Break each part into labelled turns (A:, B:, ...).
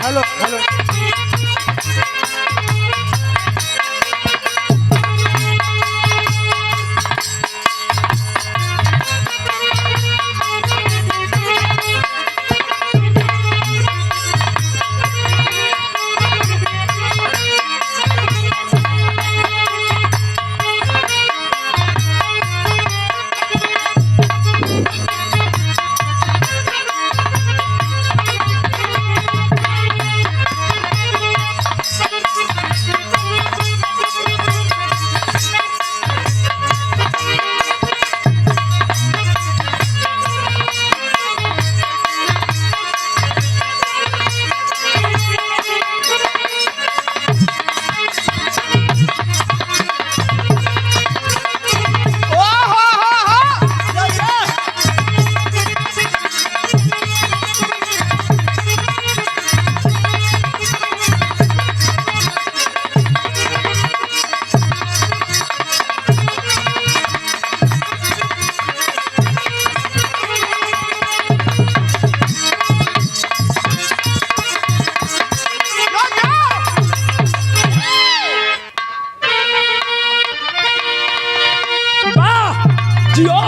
A: Hello hello जियो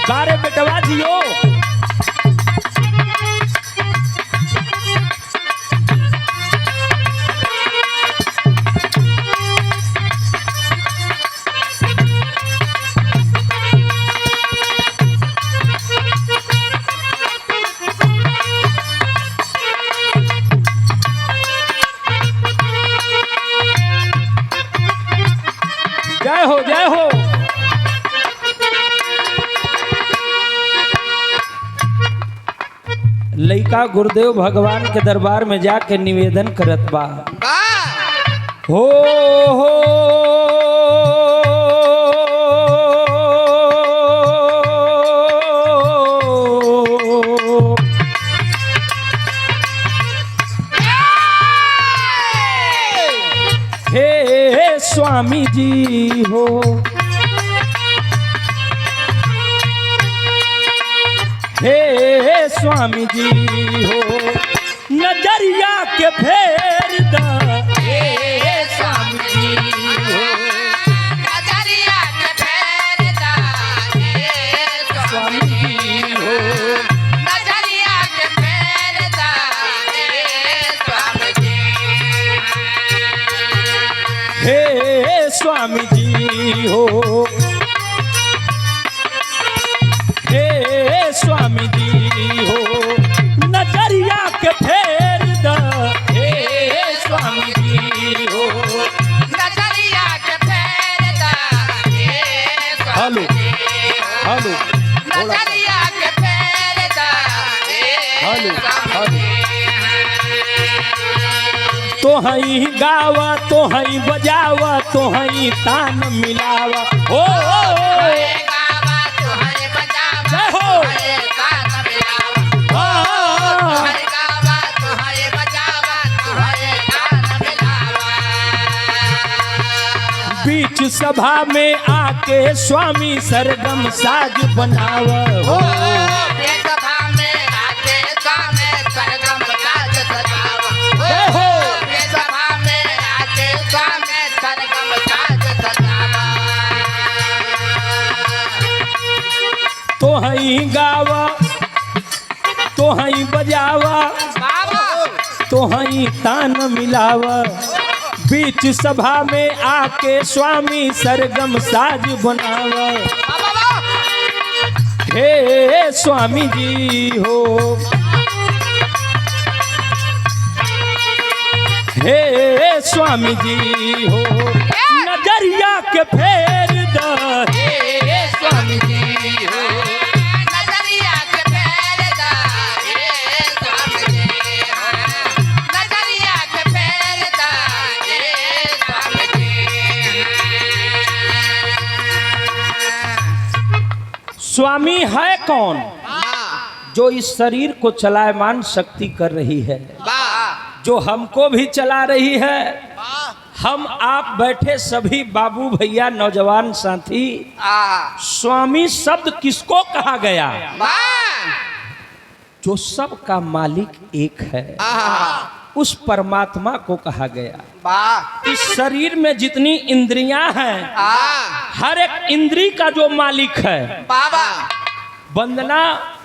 A: बारे बेटवा जियो जय हो जय हो। लइका गुरुदेव भगवान के दरबार में जाके निवेदन करत बा हो हे स्वामी जी हो हे स्वामी जी हो नजरिया के फेर दा हे स्वामी जी हो
B: नजरिया के फेर दा हे स्वामी जी हो नजरिया के फेर दा हे स्वामी जी
A: हे स्वामी जी हो हे स्वामी जी हो नजरिया के फेर दा हे स्वामी जी हो
B: नजरिया के फेर दा हे
A: हेलो हेलो
B: नजरिया के फेर दा
A: हेलो
B: हे
A: हेलो तो हई गावा तो हई बजावा तो हई तान मिलावा हो
B: गावा तुहरे बजावा
A: जय हो।
B: तुहरे तान मिलावा तुहरे गावा तुहरे बजावा तुहरे तान मिलावा
A: बीच सभा में आके स्वामी सरगम साज बनावा हो
B: बेसभा में आके स्वामी सरगम साज सजावा
A: जय हो।
B: बेसभा में आके स्वामी सरगम साज सजावा
A: तो हई गावा तो हई बजावा
B: बाबा
A: तो हई तान मिलावा बीच सभा में आके स्वामी सरगम साज बनावा
B: बाबा
A: हे स्वामी जी हो हे स्वामी जी हो नजरिया के फेर दा हे स्वामी जी हो
B: नजरिया के फेर दा हे स्वामी जी नजरिया के फेर दा हे स्वामी जी
A: स्वामी है कौन? जो इस शरीर को चलायमान शक्ति कर रही है, जो हमको भी चला रही है। हम आप बैठे सभी बाबू भैया नौजवान साथी, स्वामी शब्द किसको कहा गया? जो सब का मालिक एक है, उस परमात्मा को कहा गया। इस शरीर में जितनी इंद्रियां हैं, हर एक इंद्री का जो मालिक है, वंदना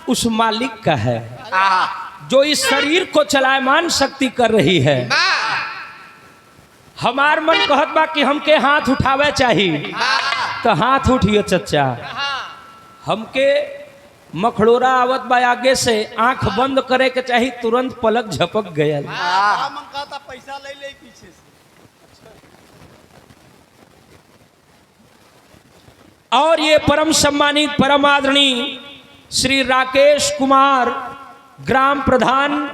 A: उस मालिक का है, जो इस शरीर को चलायमान शक्ति कर रही है। हमार मन कहत बा कि हमके हाथ उठावे चाहिए, तो हाथ उठिए चचा। हमके मखड़ोरा आवत बा आगे से, आंख बंद करे के चाहिए, तुरंत पलक झपक गया।
C: पैसा ले ले पीछे से।
A: और ये परम सम्मानित परम आदरणीय श्री राकेश कुमार, ग्राम प्रधान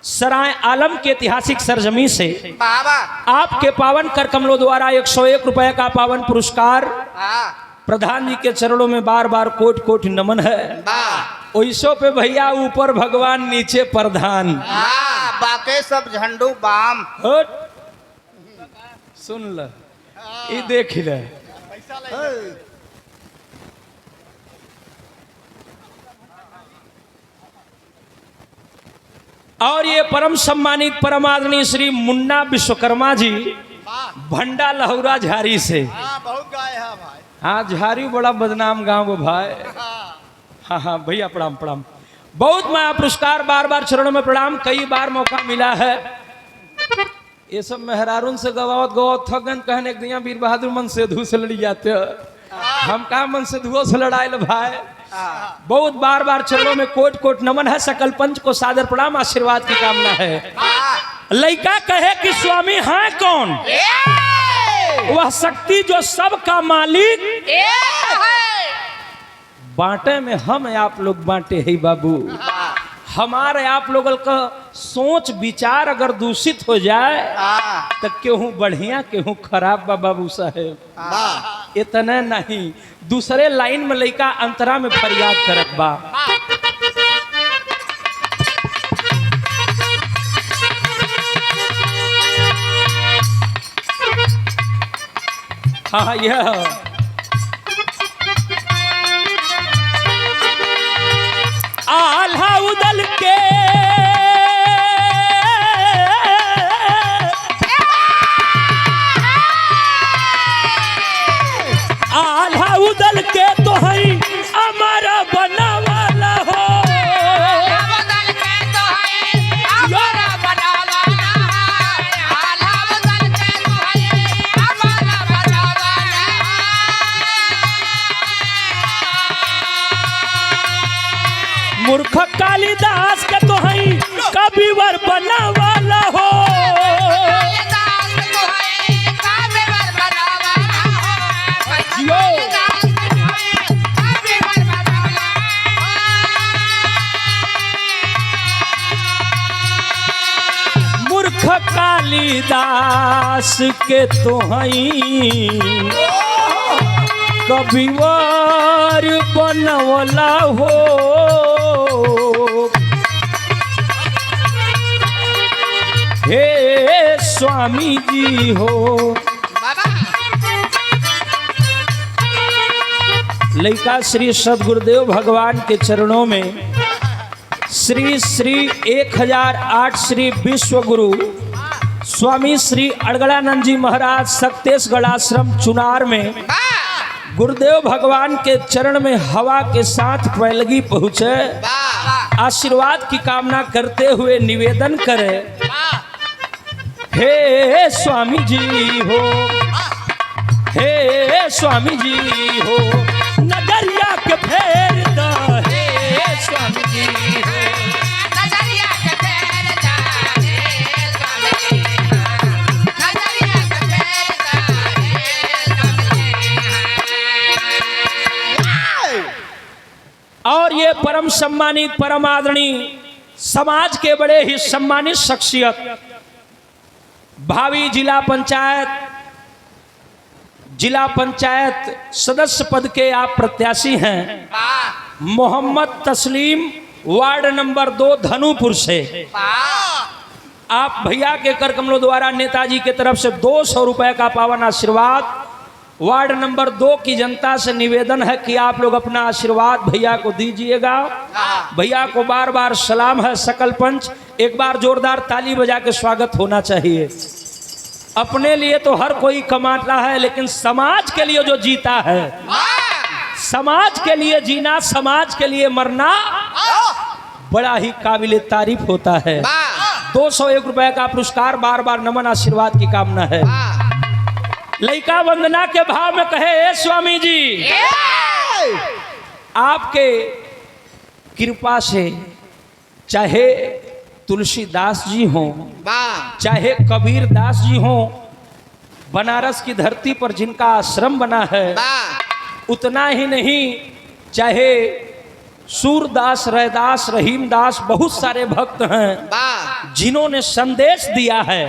A: सराय आलम के ऐतिहासिक सरजमी से आपके पावन कर कमलों द्वारा 101 रुपए का पावन पुरस्कार प्रधान जी के चरणों में बार बार कोट कोट नमन है। ओइसो पे भैया ऊपर भगवान, नीचे प्रधान।
B: बाकी सब झंडू बाम।
A: सुन ल, ये देख ले। और ये परम सम्मानित परम आदरणीय श्री मुन्ना विश्वकर्मा जी, भंडा लहुरा झारी से।
C: बहुत गाय है भाई।
A: हाँ, झारी बड़ा बदनाम गांव वो भाई। हाँ हाँ भैया, प्रणाम प्रणाम। बहुत मैं पुरस्कार, बार बार चरणों में प्रणाम। कई बार मौका मिला है, ये सब मेहरारून से गवावत गवावत थक गन, कहने एक दिया वीर बहादुर मन से धू से लड़ी जाते। हम कहा मन से धुओं से लड़ाए भाई। बहुत बार बार चरणों में कोट कोट नमन है। सकल पंच को सादर प्रणाम, आशीर्वाद की कामना है। लइका कहे कि स्वामी है कौन? वह शक्ति जो सब का मालिक बांटे में हम आप लोग बांटे है बाबू। हमारे आप लोगों का सोच विचार अगर दूषित हो जाए तो केहू बढ़िया केहू खराब बा बाबू साहेब। इतना नहीं, दूसरे लाइन में लइका अंतरा में फरियाद करत बा। हाँ यह आल्हा उदल के आल्हा उदल के तो है हमारा बना वाला हो। मूर्ख कालिदास के तो है कविवर बना वाला हो। मूर्ख कालिदास के तो है कविवर बनवला हो। हे स्वामी जी हो। लइका श्री सदगुरुदेव भगवान के चरणों में श्री श्री 1008 श्री विश्व गुरु स्वामी श्री अड़गड़ानंद जी महाराज सक्तेशगढ़ आश्रम चुनार में गुरुदेव भगवान के चरण में हवा के साथ पैलगी पहुँचे। आशीर्वाद की कामना करते हुए निवेदन करें, हे स्वामी जी हो, हे स्वामी जी हो, नजरिया के फेर द, हे स्वामी जी हो।
B: नजरिया के फेर द, हे स्वामी जी हो। नजरिया के फेर द, हे स्वामी जी हो।
A: और ये परम सम्मानित परम आदरणीय समाज के बड़े ही सम्मानित शख्सियत, भावी जिला पंचायत जिला पंचायत सदस्य पद के आप प्रत्याशी हैं,
B: वाह
A: मोहम्मद तस्लीम, वार्ड नंबर 2 धनुपुर से।
B: वाह
A: आप भैया के कर कमलों द्वारा नेताजी के तरफ से 200 रुपए का पावन आशीर्वाद। वार्ड नंबर 2 की जनता से निवेदन है कि आप लोग अपना आशीर्वाद भैया को दीजिएगा। भैया को बार बार सलाम है। सकल पंच एक बार जोरदार ताली बजा के स्वागत होना चाहिए। अपने लिए तो हर कोई कमाता है, लेकिन समाज के लिए जो जीता है, समाज के लिए जीना, समाज के लिए मरना बड़ा ही काबिल तारीफ होता है। 201 रुपए का पुरस्कार, बार बार नमन आशीर्वाद की कामना है। लइका वंदना के भाव में कहे, ए स्वामी जी, आपके कृपा से चाहे तुलसीदास जी हों, चाहे कबीर दास जी हों, बनारस की धरती पर जिनका आश्रम बना है, उतना ही नहीं, चाहे सूरदास, रैदास, रहीमदास, बहुत सारे भक्त हैं जिन्होंने संदेश दिया है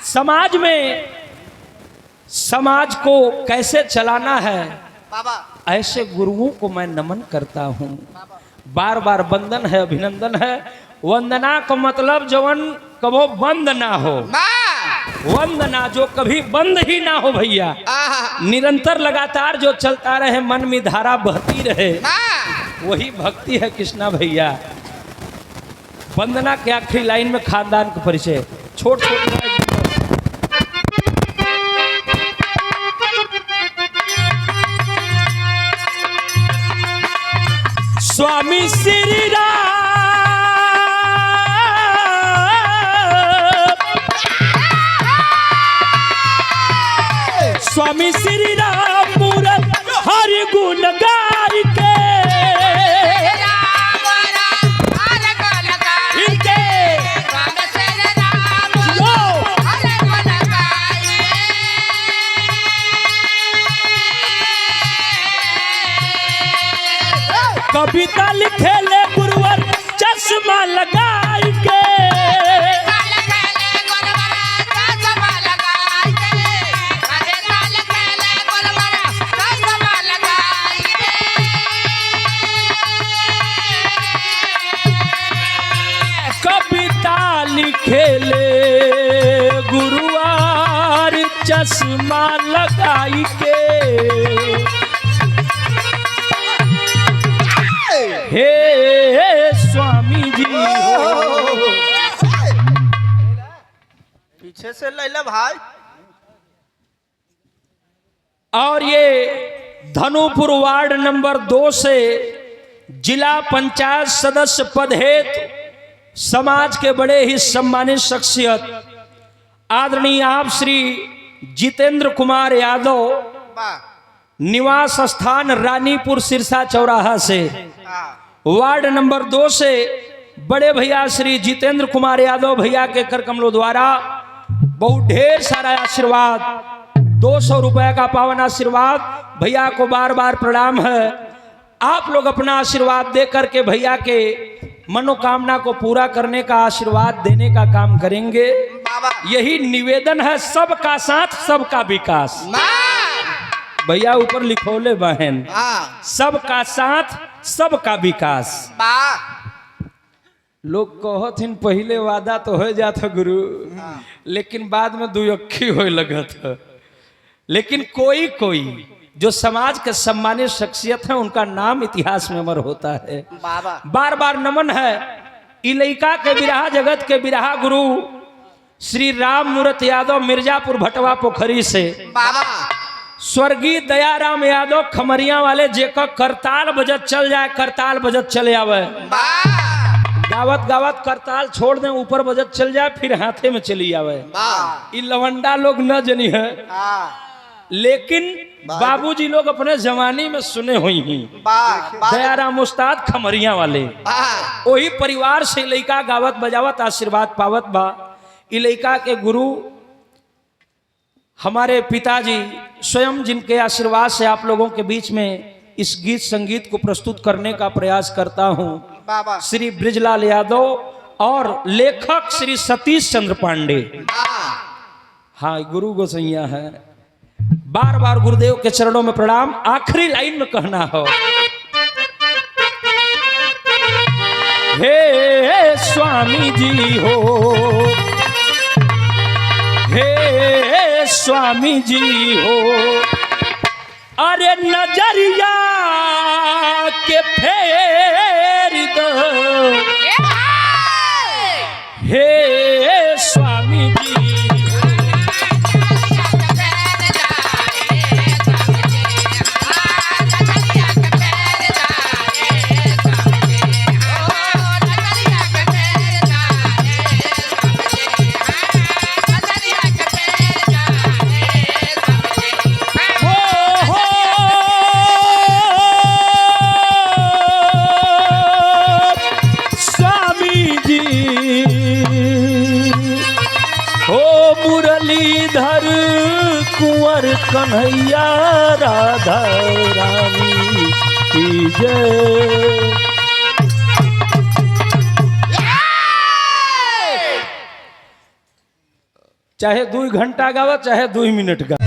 A: समाज में, समाज को कैसे चलाना है, ऐसे गुरुओं को मैं नमन करता हूँ। बार बार वंदन है, अभिनंदन है। वंदना का मतलब जवन कबो बंद ना हो, वंदना जो कभी बंद ही ना हो भैया, निरंतर लगातार जो चलता रहे, मन में धारा बहती रहे, वही भक्ति है कृष्णा भैया। वंदना के आखिरी लाइन में खानदान का परिचय, छोट छोट स्वामी श्री राम, स्वामी श्री राम मूरत हरि गुण गाय के, कविता लिखे ले गुरुवर चश्मा लगाई के, कविता लिखे ले गुरुवार चश्मा लगाई के। हे स्वामी जी हो,
C: पीछे से ले ले भाई।
A: और ये धनुपुर वार्ड नंबर 2 से जिला पंचायत सदस्य पद हेतु समाज के बड़े ही सम्मानित शख्सियत आदरणीय आप श्री जितेंद्र कुमार यादव, निवास स्थान रानीपुर सिरसा चौराहा से, वार्ड नंबर 2 से बड़े भैया श्री जितेंद्र कुमार यादव भैया के कर कमलों द्वारा बहुत ढेर सारा आशीर्वाद, 200 रुपए का पावन आशीर्वाद। भैया को बार बार प्रणाम है। आप लोग अपना आशीर्वाद दे करके भैया के मनोकामना को पूरा करने का आशीर्वाद देने का काम करेंगे। यही निवेदन है, सबका साथ सबका विकास। भैया ऊपर लिखोले बहन, सबका साथ सबका विकास। लोग कहत हिन पहले वादा तो हो जाता गुरु, लेकिन बाद में दुअक्खी होए लगत। लेकिन कोई कोई जो समाज के सम्मानित शख्सियत है, उनका नाम इतिहास में अमर होता है। बार बार नमन है। इलाका के बिरहा जगत के बिरहा गुरु श्री राम मूरत यादव मिर्जापुर भटवा पोखरी से, स्वर्गीय दयाराम यादव खमरिया वाले, जेका करताल बजत चल जाए, करताल बजत चले आवे, गावत गावत करताल छोड़ दें, ऊपर बजत चल जाए, फिर हाथे में चली आवे। ये लवंडा लोग न जनी है, लेकिन बाबूजी लोग अपने जवानी में सुने हुई ही। दयाराम उस्ताद खमरिया वाले, वही परिवार से लइका गावत बजावत आशीर्वाद पावत बा। इलाका के गुरु हमारे पिताजी स्वयं, जिनके आशीर्वाद से आप लोगों के बीच में इस गीत संगीत को प्रस्तुत करने का प्रयास करता हूं, श्री ब्रिजलाल यादव और लेखक श्री सतीश चंद्र पांडे। हाँ, गुरु गोसैया है। बार बार गुरुदेव के चरणों में प्रणाम। आखिरी लाइन में कहना हो, हे स्वामी जी हो, हे स्वामी जी हो, अरे नजरिया के फेर दो, हे स्वामी जी। मुरलीधर कुंवर कन्हैया राधा रानी की जय। चाहे 2 घंटा गावा चाहे 2 मिनट गावा।